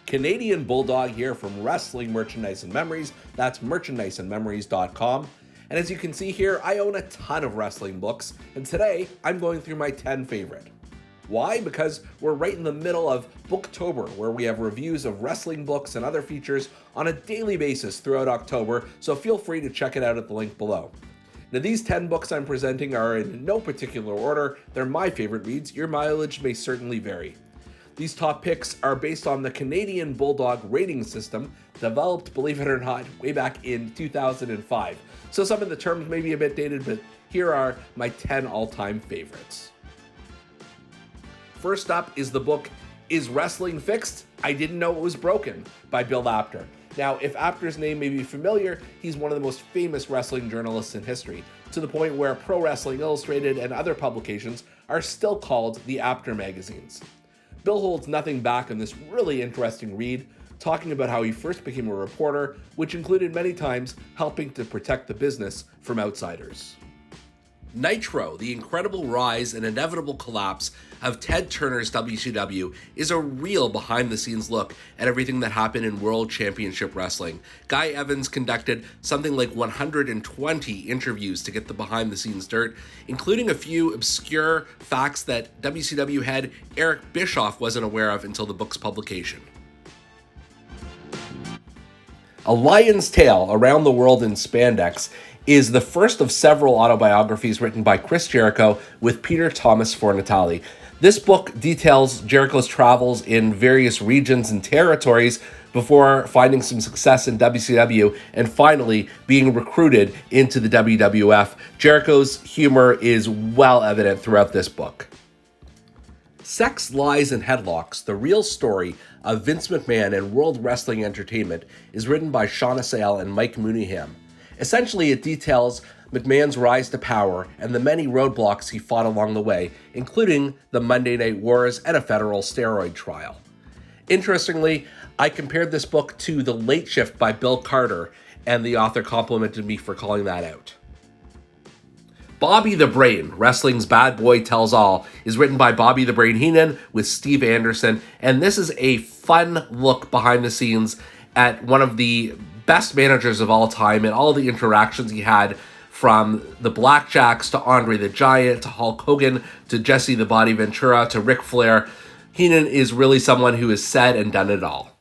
Canadian Bulldog here from Wrestling Merchandise and Memories. That's merchandiseandmemories.com. And as you can see here, I own a ton of wrestling books, and today I'm going through my 10 favorite. Why? Because we're right in the middle of Booktober, where we have reviews of wrestling books and other features on a daily basis throughout October, so feel free to check it out at the link below. Now, these 10 books I'm presenting are in no particular order. They're my favorite reads. Your mileage may certainly vary. These top picks are based on the Canadian Bulldog rating system, developed, believe it or not, way back in 2005. So some of the terms may be a bit dated, but here are my 10 all-time favorites. First up is the book, Is Wrestling Fixed? I Didn't Know It Was Broken, by Bill Apter. Now, if Apter's name may be familiar, he's one of the most famous wrestling journalists in history, to the point where Pro Wrestling Illustrated and other publications are still called the Apter magazines. Bill holds nothing back in this really interesting read, talking about how he first became a reporter, which included many times helping to protect the business from outsiders. Nitro, the incredible rise and inevitable collapse of Ted Turner's WCW, is a real behind-the-scenes look at everything that happened in World Championship Wrestling. Guy Evans conducted something like 120 interviews to get the behind-the-scenes dirt, including a few obscure facts that WCW head Eric Bischoff wasn't aware of until the book's publication. A Lion's Tale Around the World in Spandex is the first of several autobiographies written by Chris Jericho with Peter Thomas Fornatale. This book details Jericho's travels in various regions and territories before finding some success in WCW and finally being recruited into the WWF. Jericho's humor is well evident throughout this book. Sex, Lies, and Headlocks, the real story of Vince McMahon and World Wrestling Entertainment, is written by Sean Assail and Mike Mooneyham. Essentially, it details McMahon's rise to power and the many roadblocks he fought along the way, including the Monday Night Wars and a federal steroid trial. Interestingly, I compared this book to The Late Shift by Bill Carter, and the author complimented me for calling that out. Bobby the Brain, Wrestling's Bad Boy Tells All, is written by Bobby the Brain Heenan with Steve Anderson, and this is a fun look behind the scenes at one of the best managers of all time and all the interactions he had, from the Blackjacks to Andre the Giant to Hulk Hogan to Jesse the Body Ventura to Ric Flair. Heenan is really someone who has said and done it all.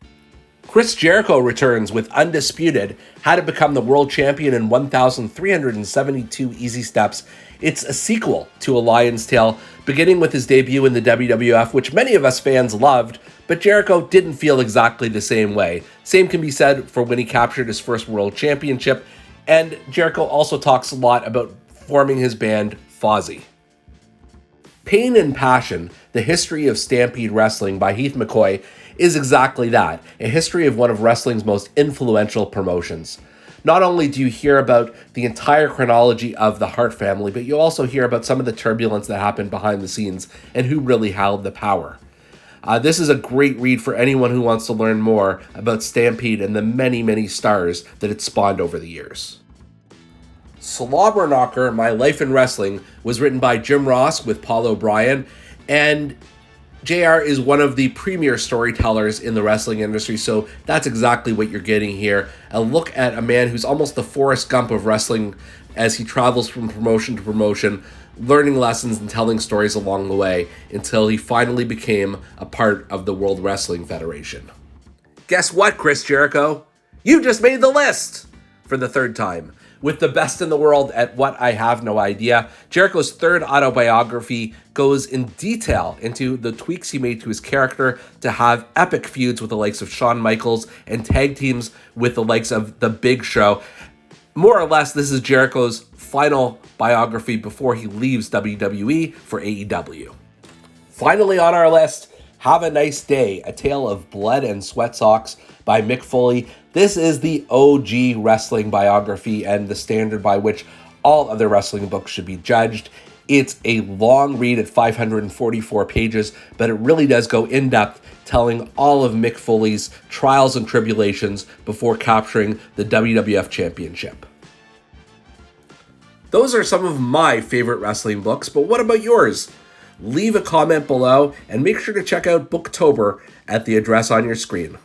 Chris Jericho returns with Undisputed, How to Become the World Champion in 1,372 Easy Steps. It's a sequel to A Lion's Tale, beginning with his debut in the WWF, which many of us fans loved, but Jericho didn't feel exactly the same way. Same can be said for when he captured his first world championship, and Jericho also talks a lot about forming his band Fozzy. Pain and Passion, The History of Stampede Wrestling by Heath McCoy, is exactly that, a history of one of wrestling's most influential promotions. Not only do you hear about the entire chronology of the Hart family, but you also hear about some of the turbulence that happened behind the scenes and who really held the power. This is a great read for anyone who wants to learn more about Stampede and the many, many stars that it spawned over the years. Slobber Knocker, My Life in Wrestling, was written by Jim Ross with Paul O'Brien, and JR is one of the premier storytellers in the wrestling industry, so that's exactly what you're getting here. A look at a man who's almost the Forrest Gump of wrestling as he travels from promotion to promotion, learning lessons and telling stories along the way until he finally became a part of the World Wrestling Federation. Guess what, Chris Jericho? You just made the list for the third time. With the best in the world at what I have no idea, Jericho's third autobiography goes in detail into the tweaks he made to his character to have epic feuds with the likes of Shawn Michaels and tag teams with the likes of The Big Show. More or less, this is Jericho's final biography before he leaves WWE for AEW. Finally on our list, Have a Nice Day, A Tale of Blood and Sweat Socks by Mick Foley. This is the OG wrestling biography and the standard by which all other wrestling books should be judged. It's a long read at 544 pages, but it really does go in depth, telling all of Mick Foley's trials and tribulations before capturing the WWF Championship. Those are some of my favorite wrestling books, but what about yours? Leave a comment below and make sure to check out Booktober at the address on your screen.